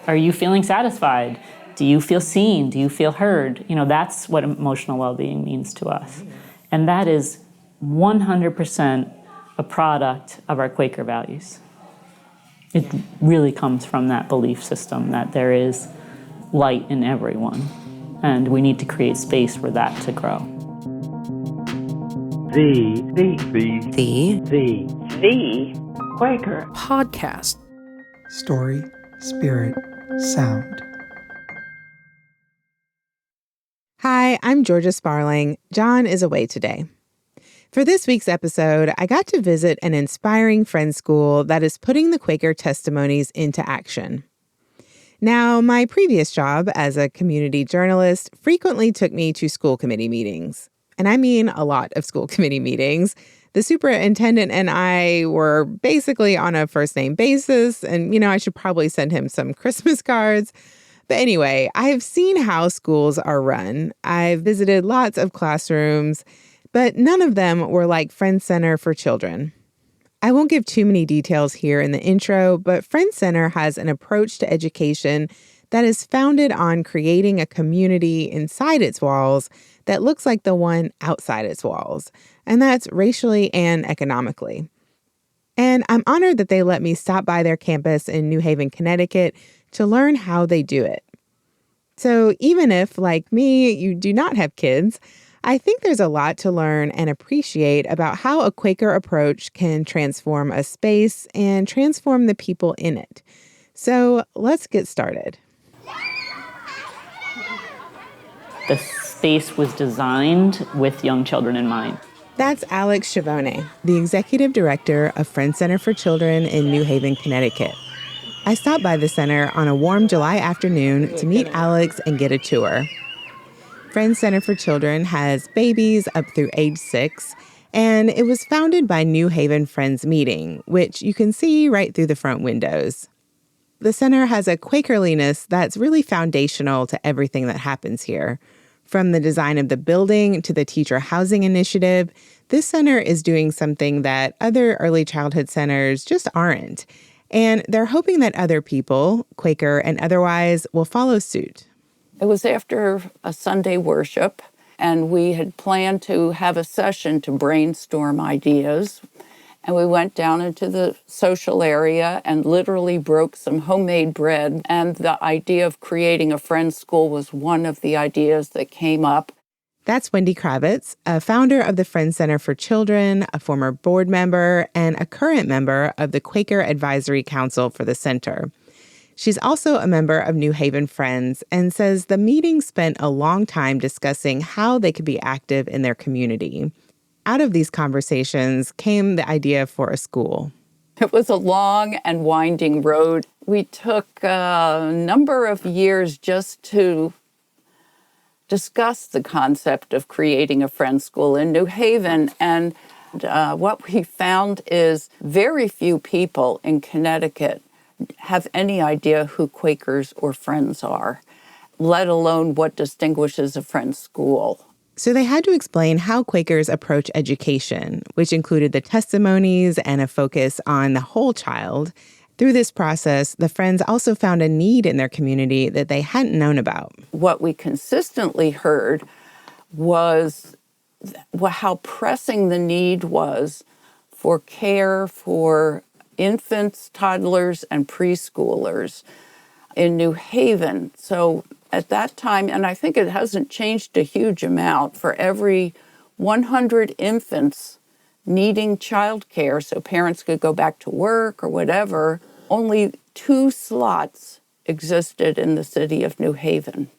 Are you feeling satisfied? Do you feel seen? Do you feel heard? That's what emotional well-being means to us. And that is 100% a product of our Quaker values. It really comes from that belief system that there is light in everyone, and we need to create space for that to grow. Thee Quaker Podcast. Story, spirit, sound. Hi, I'm Georgia Sparling. Jon is away today. For this week's episode, I got to visit an inspiring friend school that is putting the Quaker Testimonies into action. Now, my previous job as a community journalist frequently took me to school committee meetings. And I mean a lot of school committee meetings. The superintendent and I were basically on a first-name basis, and, I should probably send him some Christmas cards. But anyway, I've seen how schools are run. I've visited lots of classrooms, but none of them were like Friends Center for Children. I won't give too many details here in the intro, but Friends Center has an approach to education that is founded on creating a community inside its walls that looks like the one outside its walls, and that's racially and economically. And I'm honored that they let me stop by their campus in New Haven, Connecticut, to learn how they do it. So even if, like me, you do not have kids, I think there's a lot to learn and appreciate about how a Quaker approach can transform a space and transform the people in it. So let's get started. The space was designed with young children in mind. That's Alex Schiavone, the executive director of Friends Center for Children in New Haven, Connecticut. I stopped by the center on a warm July afternoon to meet Alex and get a tour. Friends Center for Children has babies up through age 6, and it was founded by New Haven Friends Meeting, which you can see right through the front windows. The center has a Quakerliness that's really foundational to everything that happens here. From the design of the building to the teacher housing initiative, this center is doing something that other early childhood centers just aren't. And they're hoping that other people, Quaker and otherwise, will follow suit. It was after a Sunday worship, and we had planned to have a session to brainstorm ideas. And we went down into the social area and literally broke some homemade bread. And the idea of creating a friend's school was one of the ideas that came up. That's Wendy Kravitz, a founder of the Friends Center for Children, a former board member, and a current member of the Quaker Advisory Council for the center. She's also a member of New Haven Friends and says the meeting spent a long time discussing how they could be active in their community. Out of these conversations came the idea for a school. It was a long and winding road. We took a number of years just to discuss the concept of creating a friend school in New Haven. And what we found is very few people in Connecticut have any idea who Quakers or Friends are, let alone what distinguishes a Friends school. So they had to explain how Quakers approach education, which included the testimonies and a focus on the whole child. Through this process, the Friends also found a need in their community that they hadn't known about. What we consistently heard was how pressing the need was for care for infants, toddlers, and preschoolers in New Haven. So at that time, and I think it hasn't changed a huge amount, for every 100 infants needing childcare, so parents could go back to work or whatever, only 2 slots existed in the city of New Haven.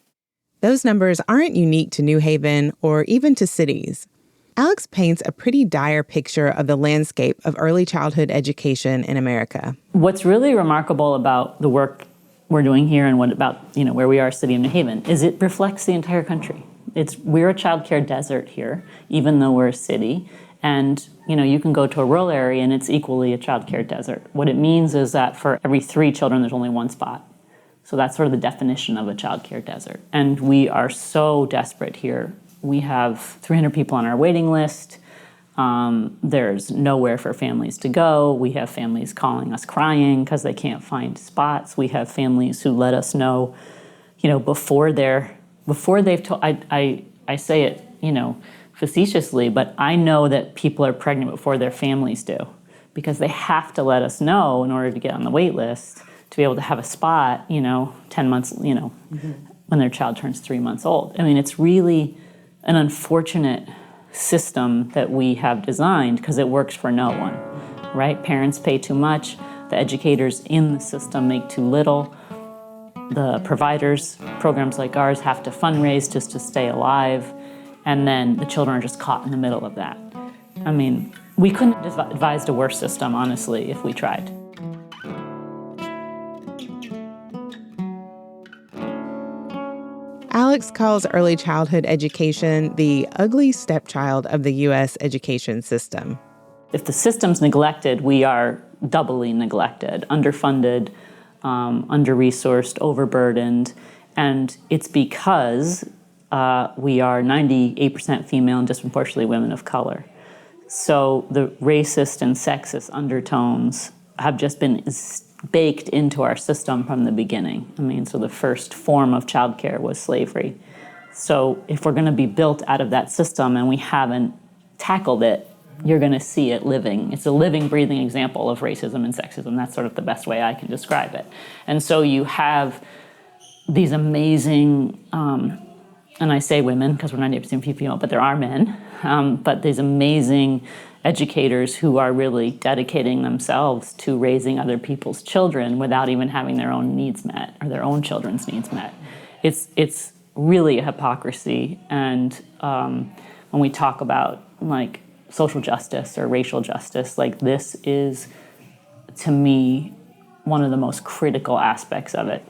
Those numbers aren't unique to New Haven or even to cities. Alex paints a pretty dire picture of the landscape of early childhood education in America. What's really remarkable about the work we're doing here and what about, where we are, city of New Haven, is it reflects the entire country. We're a childcare desert here, even though we're a city. And, you can go to a rural area and it's equally a childcare desert. What it means is that for every 3 children, there's only 1 spot. So that's sort of the definition of a childcare desert. And we are so desperate here. We have 300 people on our waiting list. There's nowhere for families to go. We have families calling us crying because they can't find spots. We have families who let us know, before they've told. I say it, facetiously, but I know that people are pregnant before their families do, because they have to let us know in order to get on the wait list to be able to have a spot, 10 months, when their child turns 3 months old. I mean, it's really an unfortunate system that we have designed because it works for no one, right? Parents pay too much. The educators in the system make too little. The providers, programs like ours, have to fundraise just to stay alive. And then the children are just caught in the middle of that. I mean, we couldn't have devised a worse system, honestly, if we tried. Alex calls early childhood education the ugly stepchild of the U.S. education system. If the system's neglected, we are doubly neglected, underfunded, under-resourced, overburdened. And it's because we are 98% female and disproportionately women of color. So the racist and sexist undertones have just been baked into our system from the beginning. I mean, so the first form of childcare was slavery. So if we're going to be built out of that system and we haven't tackled it, you're going to see it living. It's a living, breathing example of racism and sexism. That's sort of the best way I can describe it. And so you have these amazing, and I say women because we're 98% female, but there are men, but these amazing educators who are really dedicating themselves to raising other people's children without even having their own needs met or their own children's needs met. It's really a hypocrisy. And when we talk about like social justice or racial justice, like this is, to me, one of the most critical aspects of it.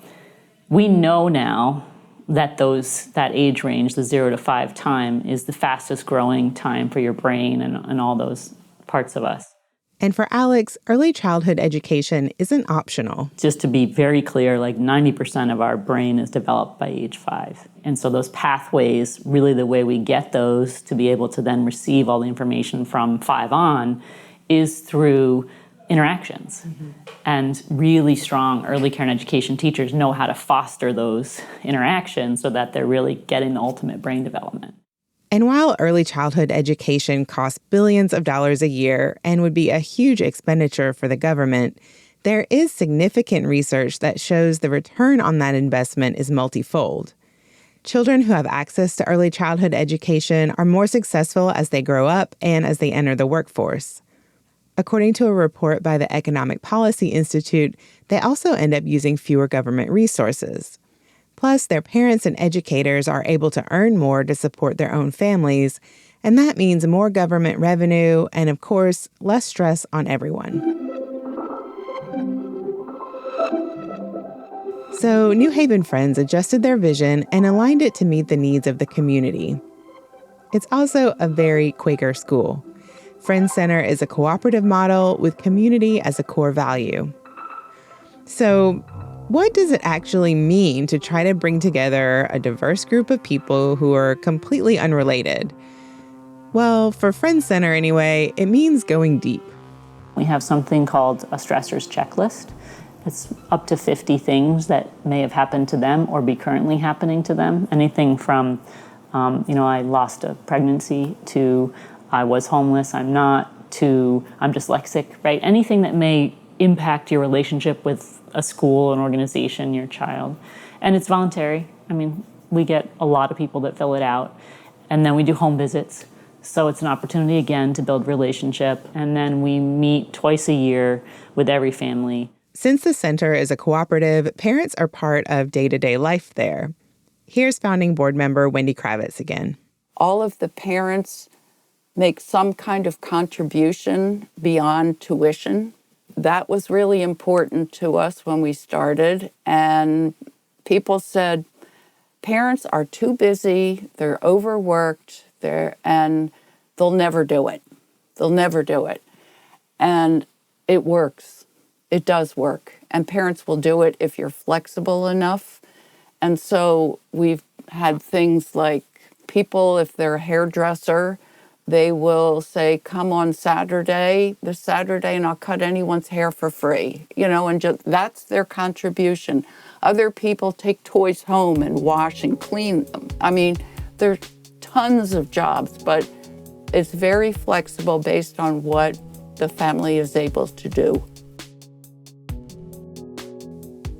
We know now that that age range, the 0 to 5 time, is the fastest growing time for your brain and all those parts of us. And for Alex, early childhood education isn't optional. Just to be very clear, like 90% of our brain is developed by age 5. And so those pathways, really the way we get those to be able to then receive all the information from 5 on is through interactions. Mm-hmm. And really strong early care and education teachers know how to foster those interactions so that they're really getting the ultimate brain development. And while early childhood education costs billions of dollars a year and would be a huge expenditure for the government, there is significant research that shows the return on that investment is multifold. Children who have access to early childhood education are more successful as they grow up and as they enter the workforce. According to a report by the Economic Policy Institute, they also end up using fewer government resources. Plus, their parents and educators are able to earn more to support their own families, and that means more government revenue and, of course, less stress on everyone. So New Haven Friends adjusted their vision and aligned it to meet the needs of the community. It's also a very Quaker school. Friends Center is a cooperative model with community as a core value. So, what does it actually mean to try to bring together a diverse group of people who are completely unrelated? Well, for Friends Center anyway, it means going deep. We have something called a stressors checklist. It's up to 50 things that may have happened to them or be currently happening to them. Anything from, I lost a pregnancy, to I was homeless, I'm not, to I'm dyslexic, right? Anything that may impact your relationship with a school, an organization, your child. And it's voluntary. I mean, we get a lot of people that fill it out. And then we do home visits. So it's an opportunity, again, to build relationship. And then we meet twice a year with every family. Since the center is a cooperative, parents are part of day-to-day life there. Here's founding board member Wendy Kravitz again. All of the parents make some kind of contribution beyond tuition. That was really important to us when we started. And people said, parents are too busy, they're overworked, and they'll never do it. They'll never do it. And it works. It does work. And parents will do it if you're flexible enough. And so we've had things like people, if they're a hairdresser, They will say, come on this Saturday, and I'll cut anyone's hair for free, and just that's their contribution. Other people take toys home and wash and clean them. I mean, there's tons of jobs, but it's very flexible based on what the family is able to do.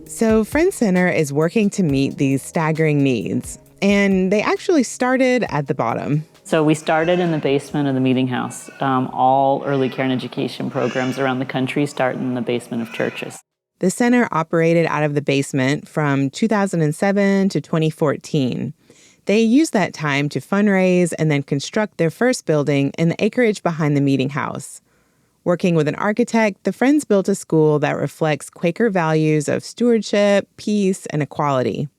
So Friends Center is working to meet these staggering needs, and they actually started at the bottom. So we started in the basement of the meeting house. All early care and education programs around the country start in the basement of churches. The center operated out of the basement from 2007 to 2014. They used that time to fundraise and then construct their first building in the acreage behind the meeting house. Working with an architect, the Friends built a school that reflects Quaker values of stewardship, peace, and equality.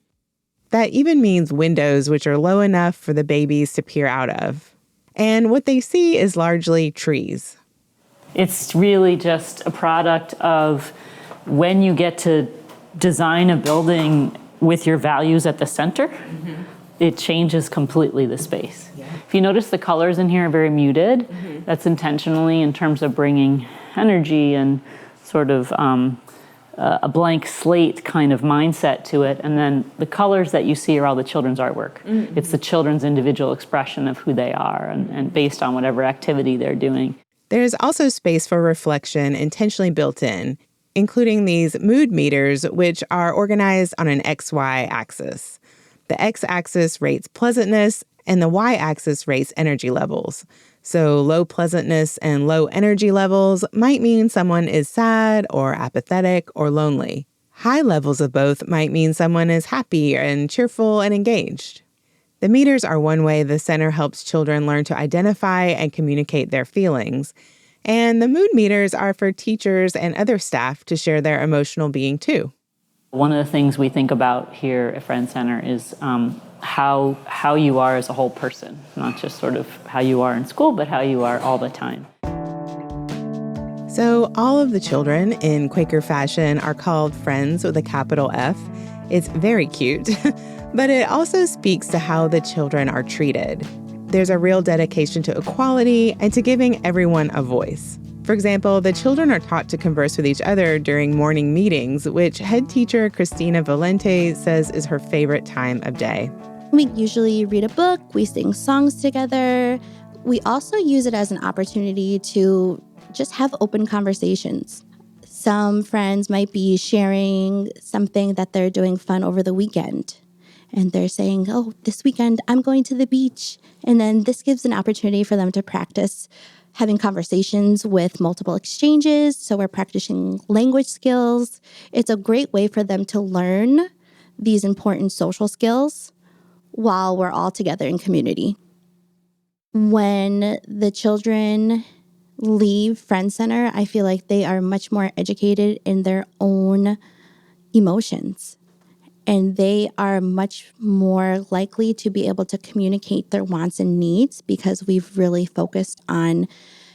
That even means windows which are low enough for the babies to peer out of. And what they see is largely trees. It's really just a product of when you get to design a building with your values at the center, it changes completely the space. Yeah. If you notice the colors in here are very muted, that's intentionally in terms of bringing energy and sort of a blank slate kind of mindset to it. And then the colors that you see are all the children's artwork. It's the children's individual expression of who they are and based on whatever activity they're doing. There's also space for reflection intentionally built in, including these mood meters, which are organized on an XY axis. The x-axis rates pleasantness, and the y-axis rates energy levels. So low pleasantness and low energy levels might mean someone is sad or apathetic or lonely. High levels of both might mean someone is happy and cheerful and engaged. The meters are one way the center helps children learn to identify and communicate their feelings. And the mood meters are for teachers and other staff to share their emotional being too. One of the things we think about here at Friends Center is how you are as a whole person, not just sort of how you are in school, but how you are all the time. So all of the children in Quaker fashion are called Friends with a capital F. It's very cute, but it also speaks to how the children are treated. There's a real dedication to equality and to giving everyone a voice. For example, the children are taught to converse with each other during morning meetings, which head teacher Christina Valente says is her favorite time of day. We usually read a book, we sing songs together. We also use it as an opportunity to just have open conversations. Some friends might be sharing something that they're doing fun over the weekend. And they're saying, oh, this weekend I'm going to the beach. And then this gives an opportunity for them to practice having conversations with multiple exchanges. So we're practicing language skills. It's a great way for them to learn these important social skills while we're all together in community. When the children leave Friends Center, I feel like they are much more educated in their own emotions. And they are much more likely to be able to communicate their wants and needs because we've really focused on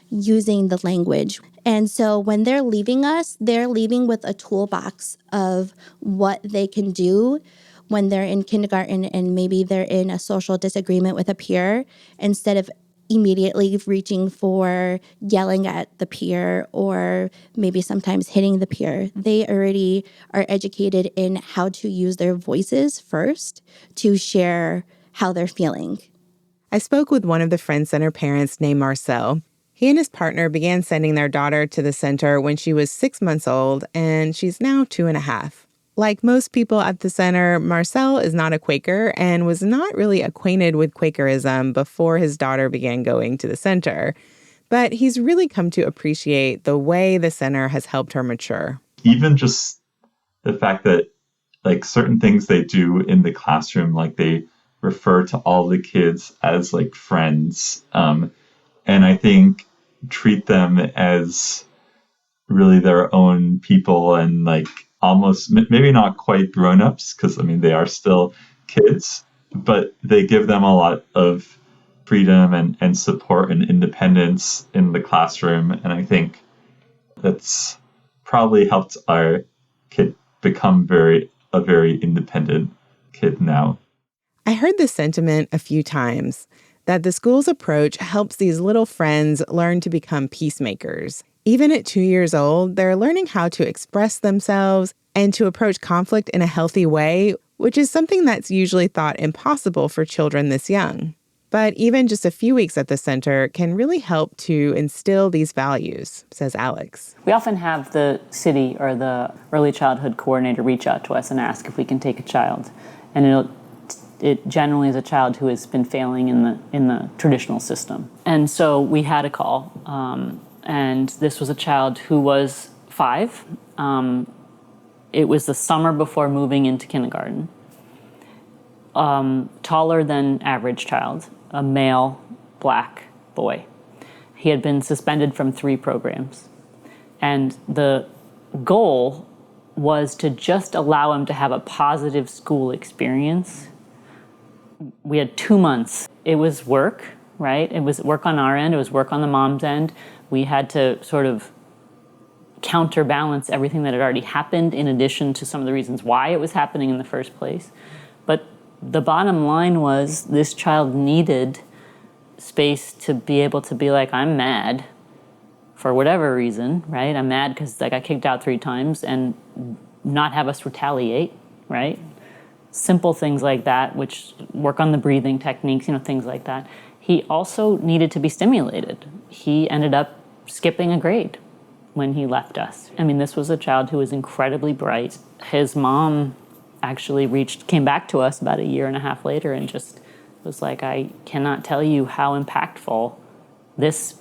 using the language. And so when they're leaving us, they're leaving with a toolbox of what they can do when they're in kindergarten and maybe they're in a social disagreement with a peer, instead of immediately reaching for yelling at the peer or maybe sometimes hitting the peer. They already are educated in how to use their voices first to share how they're feeling. I spoke with one of the Friends Center parents named Marcel. He and his partner began sending their daughter to the center when she was 6 months old, and she's now 2.5. Like most people at the center, Marcel is not a Quaker and was not really acquainted with Quakerism before his daughter began going to the center. But he's really come to appreciate the way the center has helped her mature. Even just the fact that like certain things they do in the classroom, like they refer to all the kids as like friends. And I think treat them as really their own people and like almost maybe not quite grown-ups, because I mean they are still kids, but they give them a lot of freedom and support and independence in the classroom. And I think that's probably helped our kid become a very independent kid now. I heard this sentiment a few times, that the school's approach helps these little friends learn to become peacemakers. Even at 2 years old, they're learning how to express themselves and to approach conflict in a healthy way, which is something that's usually thought impossible for children this young. But even just a few weeks at the center can really help to instill these values, says Alex. We often have the city or the early childhood coordinator reach out to us and ask if we can take a child. And it generally is a child who has been failing in the traditional system. And so we had a call, and this was a child who was 5. It was the summer before moving into kindergarten. Taller than average child, a male, black boy. He had been suspended from 3 programs. And the goal was to just allow him to have a positive school experience. We had 2 months. It was work, right? It was work on our end. It was work on the mom's end. We had to sort of counterbalance everything that had already happened in addition to some of the reasons why it was happening in the first place. But the bottom line was this child needed space to be able to be like, I'm mad for whatever reason, right? I'm mad because I got kicked out 3 times, and not have us retaliate, right? Simple things like that, which work on the breathing techniques, things like that. He also needed to be stimulated. He ended up skipping a grade when he left us. I mean, this was a child who was incredibly bright. His mom actually came back to us about 1.5 years later and just was like, I cannot tell you how impactful these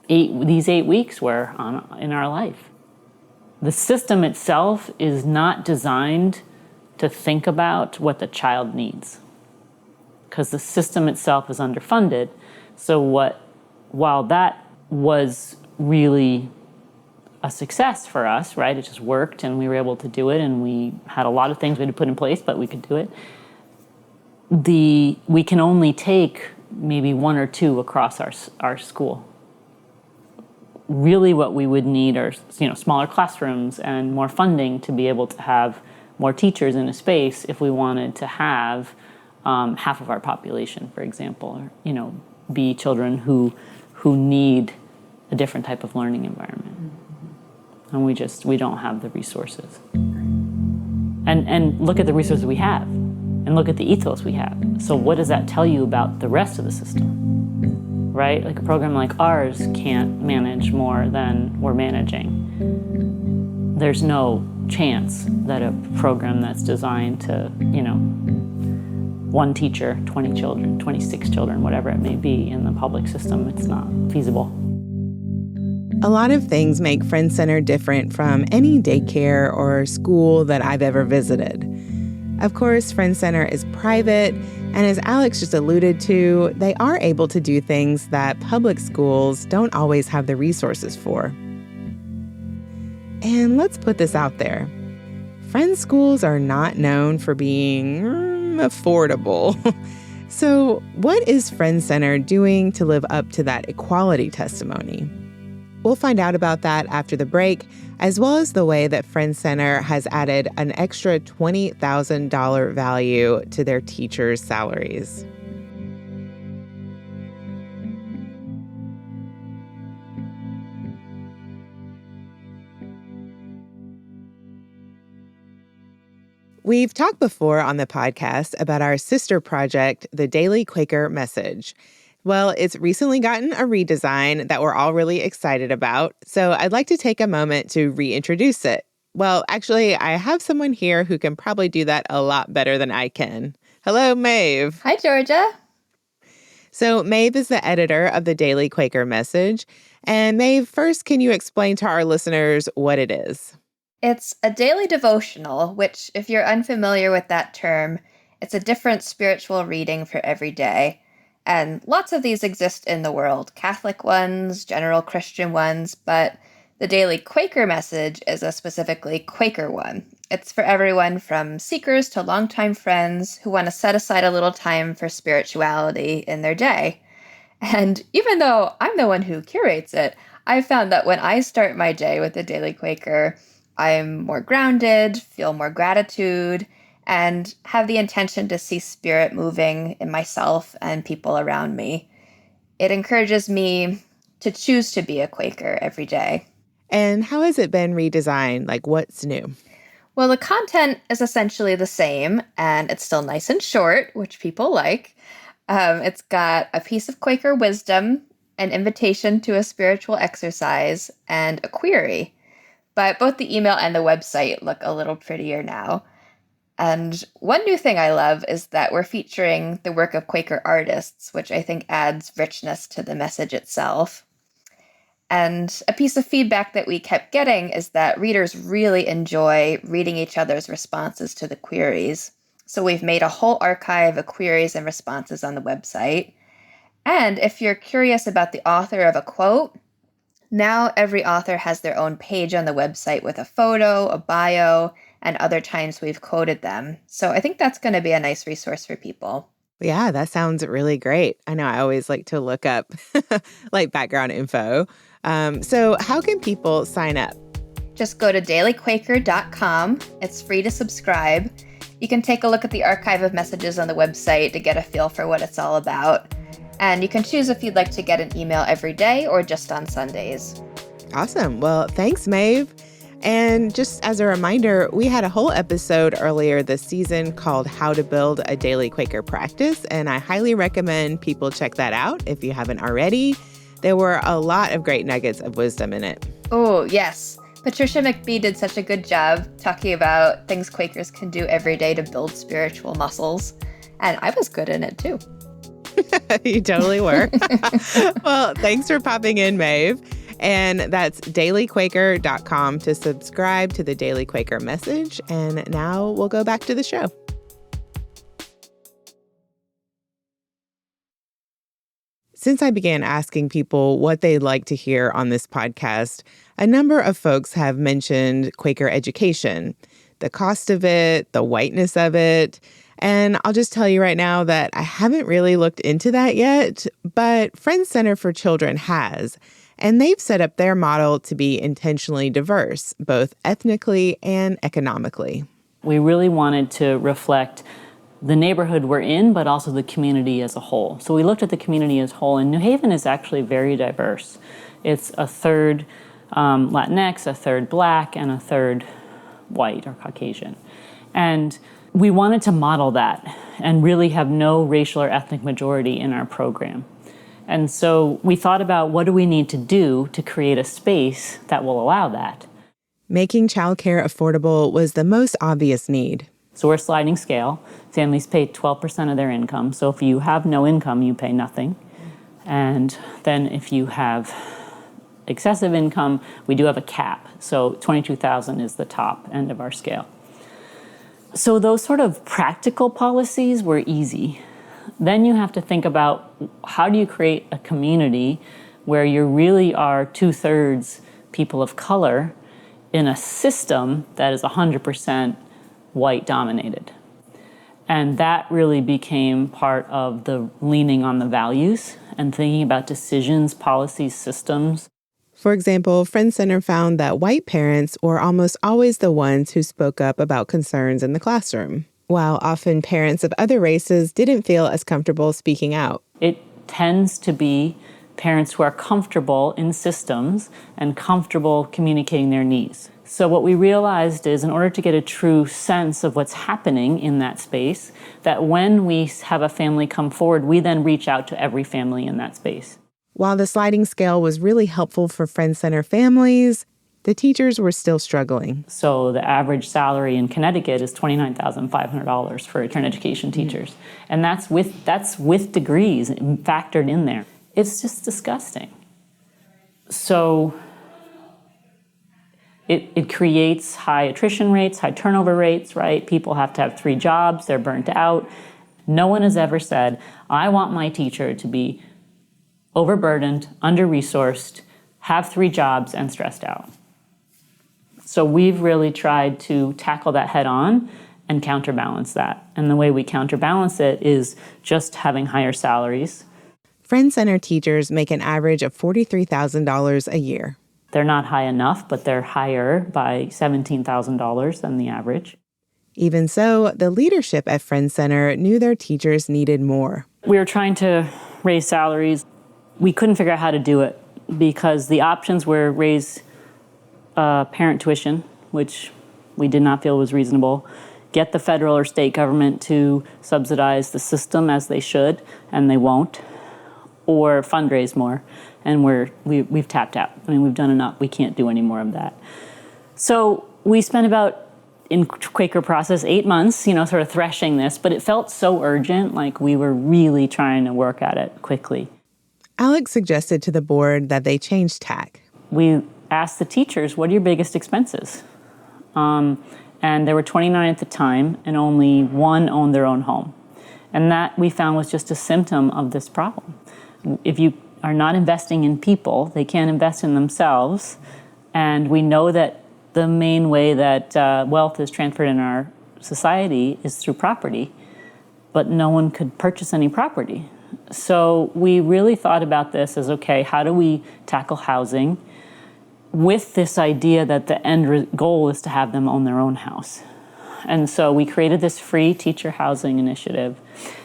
8 weeks were in our life. The system itself is not designed to think about what the child needs, because the system itself is underfunded. So while that was really a success for us, right? It just worked and we were able to do it, and we had a lot of things we had to put in place, but we could do it. We can only take maybe 1 or 2 across our school. Really what we would need are smaller classrooms and more funding to be able to have more teachers in a space if we wanted to have half of our population, for example, or be children who need a different type of learning environment. And we don't have the resources. And look at the resources we have, and look at the ethos we have. So what does that tell you about the rest of the system, right? Like a program like ours can't manage more than we're managing. There's no chance that a program that's designed to, 1 teacher, 20 children, 26 children, whatever it may be in the public system, it's not feasible. A lot of things make Friends Center different from any daycare or school that I've ever visited. Of course, Friends Center is private, and as Alex just alluded to, they are able to do things that public schools don't always have the resources for. And let's put this out there. Friends schools are not known for being affordable. So what is Friends Center doing to live up to that equality testimony? We'll find out about that after the break, as well as the way that Friends Center has added an extra $20,000 value to their teachers' salaries. We've talked before on the podcast about our sister project, the Daily Quaker Message. Well, it's recently gotten a redesign that we're all really excited about, so I'd like to take a moment to reintroduce it. Well, actually, I have someone here who can probably do that a lot better than I can. Hello, Maeve. Hi, Georgia. So Maeve is the editor of the Daily Quaker Message. And Maeve, first, can you explain to our listeners what it is? It's a daily devotional, which, if you're unfamiliar with that term, it's a different spiritual reading for every day. And lots of these exist in the world, Catholic ones, general Christian ones, but the Daily Quaker Message is a specifically Quaker one. It's for everyone from seekers to longtime friends who want to set aside a little time for spirituality in their day. And even though I'm the one who curates it, I've found that when I start my day with the Daily Quaker, I'm more grounded, feel more gratitude, and have the intention to see spirit moving in myself and people around me. It encourages me to choose to be a Quaker every day. And how has it been redesigned? Like, what's new? Well, the content is essentially the same, and it's still nice and short, which people like. It's got a piece of Quaker wisdom, an invitation to a spiritual exercise, and a query. But both the email and the website look a little prettier now. And one new thing I love is that we're featuring the work of Quaker artists, which I think adds richness to the message itself. And a piece of feedback that we kept getting is that readers really enjoy reading each other's responses to the queries. So we've made a whole archive of queries and responses on the website. And if you're curious about the author of a quote, now every author has their own page on the website with a photo, a bio, and other times we've quoted them. So I think that's going to be a nice resource for people. Yeah, that sounds really great. I know I always like to look up like background info. So how can people sign up? Just go to dailyquaker.com. It's free to subscribe. You can take a look at the archive of messages on the website to get a feel for what it's all about. And you can choose if you'd like to get an email every day or just on Sundays. Awesome. Well, thanks, Maeve. And just as a reminder, we had a whole episode earlier this season called How to Build a Daily Quaker Practice, and I highly recommend people check that out if you haven't already. There were a lot of great nuggets of wisdom in it. Oh, yes. Patricia McBee did such a good job talking about things Quakers can do every day to build spiritual muscles. And I was good in it too. You totally were. Well, thanks for popping in, Maeve. And that's dailyquaker.com to subscribe to the Daily Quaker message. And now we'll go back to the show. Since I began asking people what they'd like to hear on this podcast, a number of folks have mentioned Quaker education, the cost of it, the whiteness of it. And I'll just tell you right now that I haven't really looked into that yet, but Friends Center for Children has. And they've set up their model to be intentionally diverse, both ethnically and economically. We really wanted to reflect the neighborhood we're in, but also the community as a whole. So we looked at the community as a whole, and New Haven is actually very diverse. It's a third Latinx, a third Black, and a third white or Caucasian. And we wanted to model that and really have no racial or ethnic majority in our program. And so we thought about what do we need to do to create a space that will allow that. Making childcare affordable was the most obvious need. So we're sliding scale. Families pay 12% of their income. So if you have no income, you pay nothing. And then if you have excessive income, we do have a cap. So $22,000 is the top end of our scale. So those sort of practical policies were easy. Then you have to think about how do you create a community where you really are 2/3 people of color in a system that is 100% white dominated. And that really became part of the leaning on the values and thinking about decisions, policies, systems. For example, Friends Center found that white parents were almost always the ones who spoke up about concerns in the classroom, while often parents of other races didn't feel as comfortable speaking out. It tends to be parents who are comfortable in systems and comfortable communicating their needs. So what we realized is in order to get a true sense of what's happening in that space, that when we have a family come forward, we then reach out to every family in that space. While the sliding scale was really helpful for Friends Center families, the teachers were still struggling. So the average salary in Connecticut is $29,500 for intern education teachers. And that's with degrees factored in there. It's just disgusting. So it creates high attrition rates, high turnover rates, right? People have to have 3 jobs, they're burnt out. No one has ever said, I want my teacher to be overburdened, under-resourced, have 3 jobs, and stressed out. So we've really tried to tackle that head on and counterbalance that. And the way we counterbalance it is just having higher salaries. Friends Center teachers make an average of $43,000 a year. They're not high enough, but they're higher by $17,000 than the average. Even so, the leadership at Friends Center knew their teachers needed more. We were trying to raise salaries. We couldn't figure out how to do it because the options were raise parent tuition, which we did not feel was reasonable, get the federal or state government to subsidize the system as they should, and they won't, or fundraise more, and we've tapped out. I mean, we've done enough. We can't do any more of that. So we spent about, in Quaker Process, 8 months, sort of threshing this, but it felt so urgent, like we were really trying to work at it quickly. Alex suggested to the board that they change tack. We asked the teachers, what are your biggest expenses? And there were 29 at the time, and only one owned their own home. And that we found was just a symptom of this problem. If you are not investing in people, they can't invest in themselves. And we know that the main way that wealth is transferred in our society is through property, but no one could purchase any property. So we really thought about this as, okay, how do we tackle housing with this idea that the end goal is to have them own their own house? And so we created this free teacher housing initiative.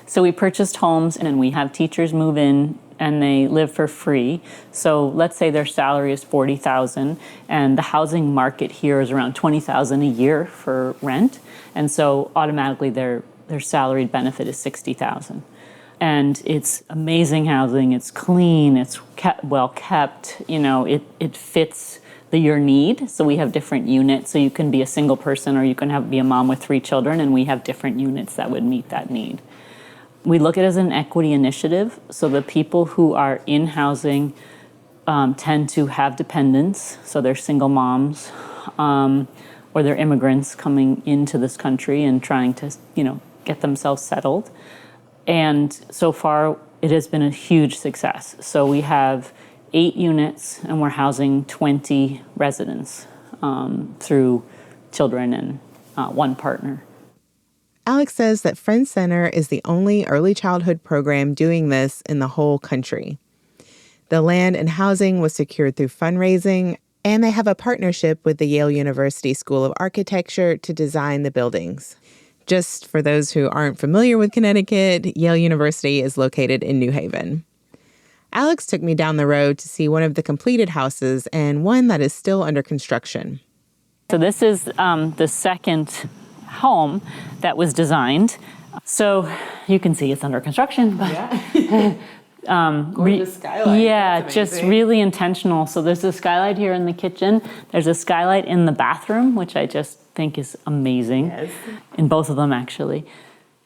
So we purchased homes and we have teachers move in and they live for free. So let's say their salary is $40,000 and the housing market here is around $20,000 a year for rent. And so automatically their salaried benefit is $60,000. And it's amazing housing, it's clean, it's well kept, it fits your need. So we have different units. So you can be a single person or you can be a mom with 3 children, and we have different units that would meet that need. We look at it as an equity initiative. So the people who are in housing tend to have dependents. So they're single moms or they're immigrants coming into this country and trying to, get themselves settled. And so far, it has been a huge success. So we have 8 units, and we're housing 20 residents through children and one partner. Alex says that Friends Center is the only early childhood program doing this in the whole country. The land and housing was secured through fundraising, and they have a partnership with the Yale University School of Architecture to design the buildings. Just for those who aren't familiar with Connecticut, Yale University is located in New Haven. Alex took me down the road to see one of the completed houses and one that is still under construction. So this is the second home that was designed. So you can see it's under construction. But Gorgeous skylight. Yeah, just really intentional. So there's a skylight here in the kitchen. There's a skylight in the bathroom, which I just think is amazing. Yes. In both of them, actually.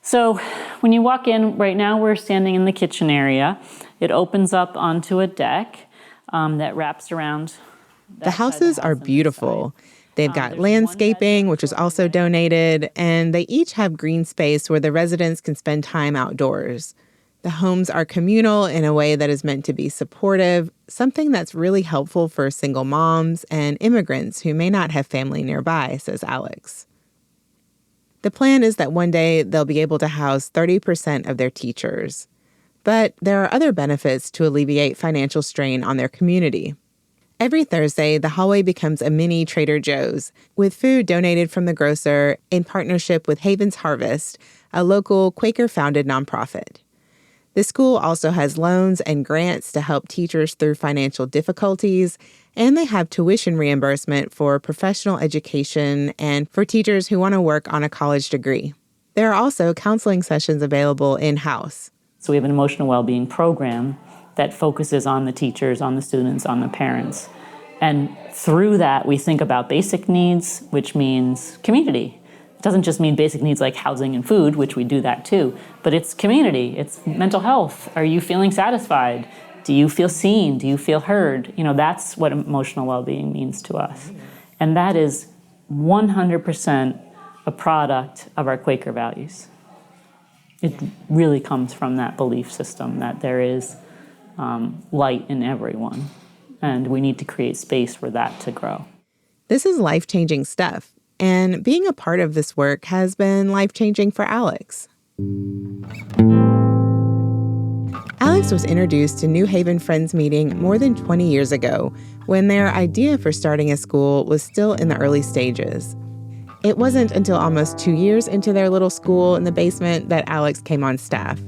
So when you walk in, right now we're standing in the kitchen area. It opens up onto a deck that wraps around. The houses are beautiful. They've got landscaping, which was also donated, and they each have green space where the residents can spend time outdoors. The homes are communal in a way that is meant to be supportive, something that's really helpful for single moms and immigrants who may not have family nearby, says Alex. The plan is that one day they'll be able to house 30% of their teachers. But there are other benefits to alleviate financial strain on their community. Every Thursday, the hallway becomes a mini Trader Joe's, with food donated from the grocer in partnership with Haven's Harvest, a local Quaker-founded nonprofit. The school also has loans and grants to help teachers through financial difficulties, and they have tuition reimbursement for professional education and for teachers who want to work on a college degree. There are also counseling sessions available in-house. So we have an emotional well-being program that focuses on the teachers, on the students, on the parents. And through that, we think about basic needs, which means community. It doesn't just mean basic needs like housing and food, which we do that too, but it's community, it's mental health. Are you feeling satisfied? Do you feel seen? Do you feel heard? That's what emotional well-being means to us. And that is 100% a product of our Quaker values. It really comes from that belief system that there is light in everyone, and we need to create space for that to grow. This is life-changing stuff, and being a part of this work has been life-changing for Alex. Alex was introduced to New Haven Friends meeting more than 20 years ago when their idea for starting a school was still in the early stages. It wasn't until almost 2 years into their little school in the basement that Alex came on staff.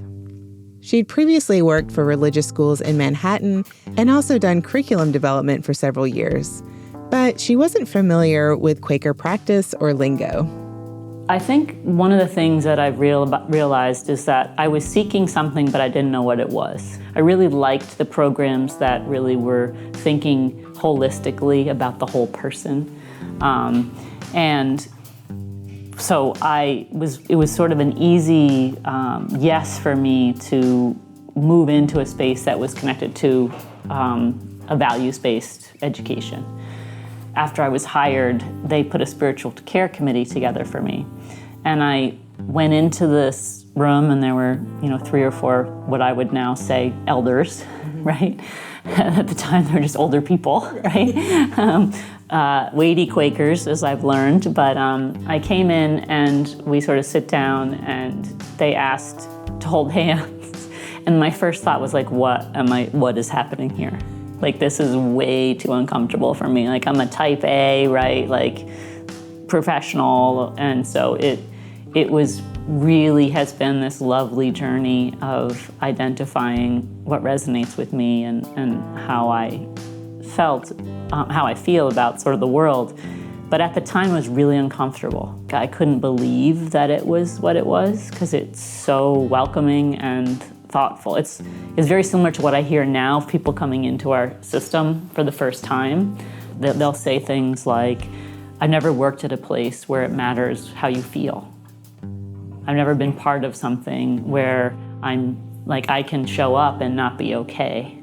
She'd previously worked for religious schools in Manhattan and also done curriculum development for several years. But she wasn't familiar with Quaker practice or lingo. I think one of the things that I've realized is that I was seeking something, but I didn't know what it was. I really liked the programs that really were thinking holistically about the whole person. And so it was sort of an easy yes for me to move into a space that was connected to a values-based education. After I was hired, they put a spiritual care committee together for me. And I went into this room and there were, 3 or 4, what I would now say, elders, right? At the time, they were just older people, right? Weighty Quakers, as I've learned. But I came in and we sort of sit down and they asked to hold hands. And my first thought was like, what is happening here? Like, this is way too uncomfortable for me. Like, I'm a type A, right? Like, professional. And so it was really has been this lovely journey of identifying what resonates with me and how I how I feel about sort of the world. But at the time, it was really uncomfortable. I couldn't believe that it was what it was because it's so welcoming and thoughtful. It's very similar to what I hear now of people coming into our system for the first time. They'll say things like, I've never worked at a place where it matters how you feel. I've never been part of something where I'm like, I can show up and not be okay.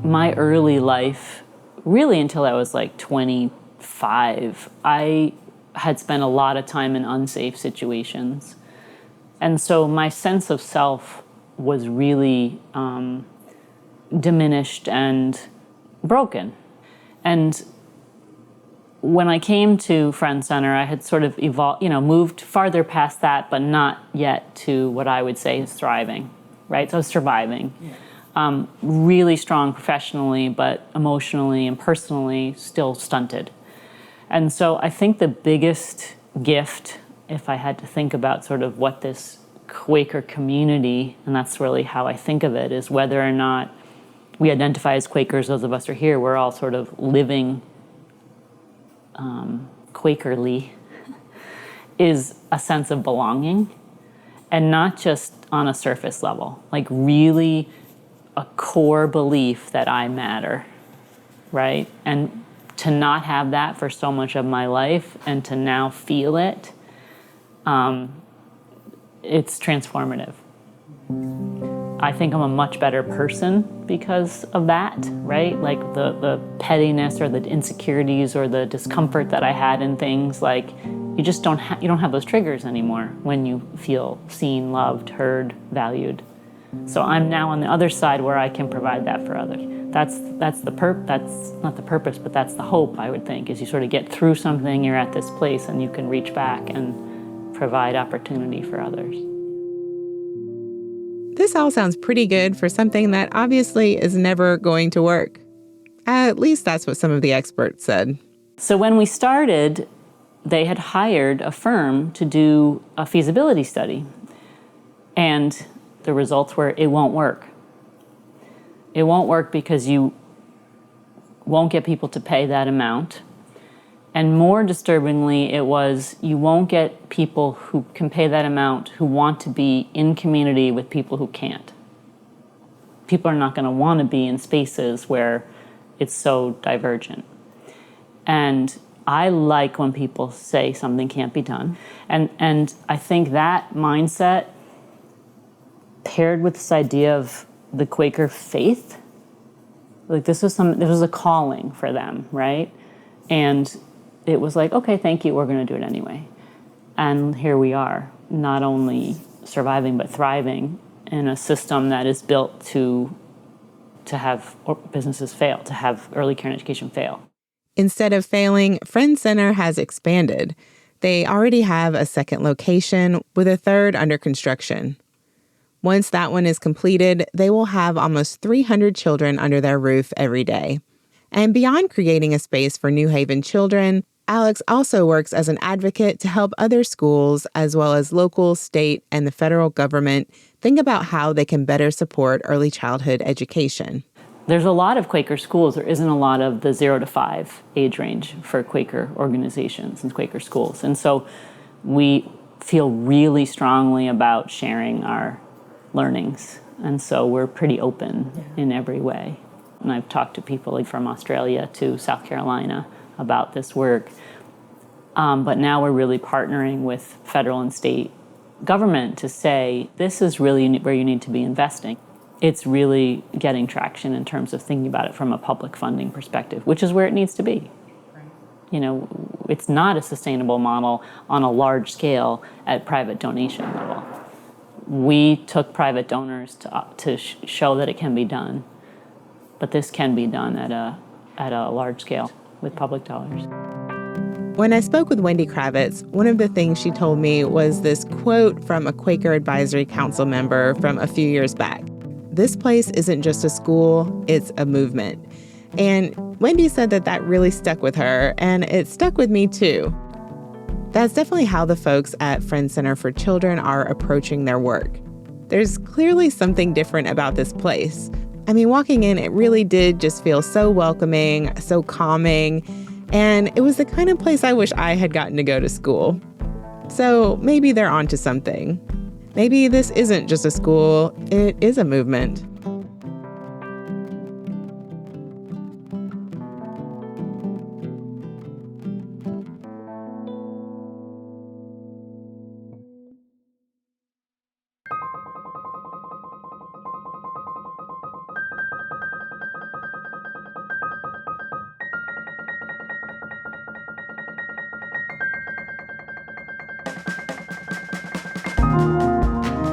My early life, really until I was like 25, I had spent a lot of time in unsafe situations. And so my sense of self was really diminished and broken. And when I came to Friends Center, I had sort of moved farther past that, but not yet to what I would say is thriving, right? So surviving. Yeah. Really strong professionally, but emotionally and personally still stunted. And so I think the biggest gift, if I had to think about sort of what this Quaker community, and that's really how I think of it, is whether or not we identify as Quakers, those of us who are here, we're all sort of living Quakerly, is a sense of belonging, and not just on a surface level, like really a core belief that I matter, right? And to not have that for so much of my life and to now feel it, it's transformative. I think I'm a much better person because of that, right? Like the pettiness or the insecurities or the discomfort that I had in things, like you just don't have those triggers anymore when you feel seen, loved, heard, valued. So I'm now on the other side where I can provide that for others. That's not the purpose, but that's the hope, I would think, is you sort of get through something, you're at this place, and you can reach back and provide opportunity for others. This all sounds pretty good for something that obviously is never going to work. At least that's what some of the experts said. So when we started, they had hired a firm to do a feasibility study. And the results were, it won't work. It won't work because you won't get people to pay that amount. And more disturbingly, it was you won't get people who can pay that amount who want to be in community with people who can't. People are not going to want to be in spaces where it's so divergent. And I like when people say something can't be done. And I think that mindset paired with this idea of the Quaker faith, like this was a calling for them, right? And it was like, okay, thank you, we're going to do it anyway. And here we are, not only surviving, but thriving in a system that is built to have businesses fail, to have early care and education fail. Instead of failing, Friends Center has expanded. They already have a second location with a third under construction. Once that one is completed, they will have almost 300 children under their roof every day. And beyond creating a space for New Haven children, Alex also works as an advocate to help other schools, as well as local, state, and the federal government, think about how they can better support early childhood education. There's a lot of Quaker schools. There isn't a lot of the 0 to 5 age range for Quaker organizations and Quaker schools. And so we feel really strongly about sharing our learnings. And so we're pretty open in every way. And I've talked to people like from Australia to South Carolina about this work. But now we're really partnering with federal and state government to say, this is really where you need to be investing. It's really getting traction in terms of thinking about it from a public funding perspective, which is where it needs to be. You know, it's not a sustainable model on a large scale at private donation level. We took private donors to show that it can be done, but this can be done at a large scale with public dollars. When I spoke with Wendy Kravitz, one of the things she told me was this quote from a Quaker Advisory Council member from a few years back. This place isn't just a school, it's a movement. And Wendy said that really stuck with her, and it stuck with me too. That's definitely how the folks at Friends Center for Children are approaching their work. There's clearly something different about this place. I mean, walking in, it really did just feel so welcoming, so calming, and it was the kind of place I wish I had gotten to go to school. So maybe they're onto something. Maybe this isn't just a school, it is a movement.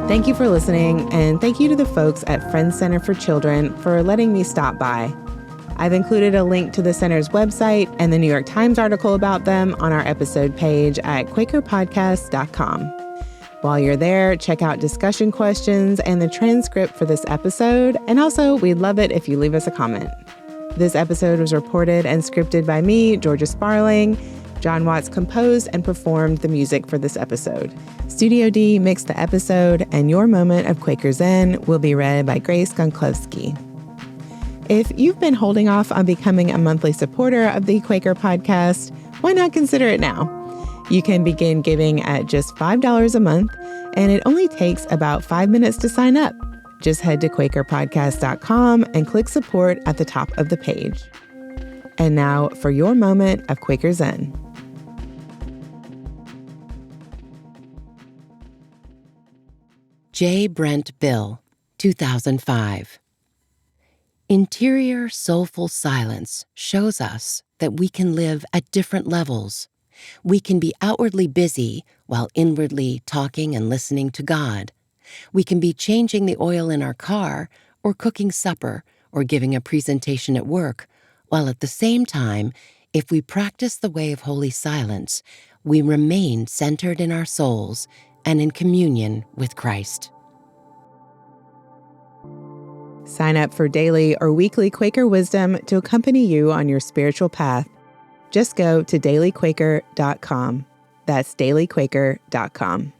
Thank you for listening, and thank you to the folks at Friends Center for Children for letting me stop by. I've included a link to the center's website and the New York Times article about them on our episode page at QuakerPodcast.com. While you're there, check out discussion questions and the transcript for this episode, and also we'd love it if you leave us a comment. This episode was reported and scripted by me, Georgia Sparling. Jon Watts composed and performed the music for this episode. Studio D mixed the episode, and your moment of Quaker Zen will be read by Grace Gonklowski. If you've been holding off on becoming a monthly supporter of the Quaker Podcast, why not consider it now? You can begin giving at just $5 a month, and it only takes about 5 minutes to sign up. Just head to QuakerPodcast.com and click support at the top of the page. And now for your moment of Quaker Zen. J. Brent Bill, 2005. Interior soulful silence shows us that we can live at different levels. We can be outwardly busy while inwardly talking and listening to God. We can be changing the oil in our car or cooking supper or giving a presentation at work, while at the same time, if we practice the way of holy silence, we remain centered in our souls and in communion with Christ. Sign up for daily or weekly Quaker wisdom to accompany you on your spiritual path. Just go to dailyquaker.com. That's dailyquaker.com.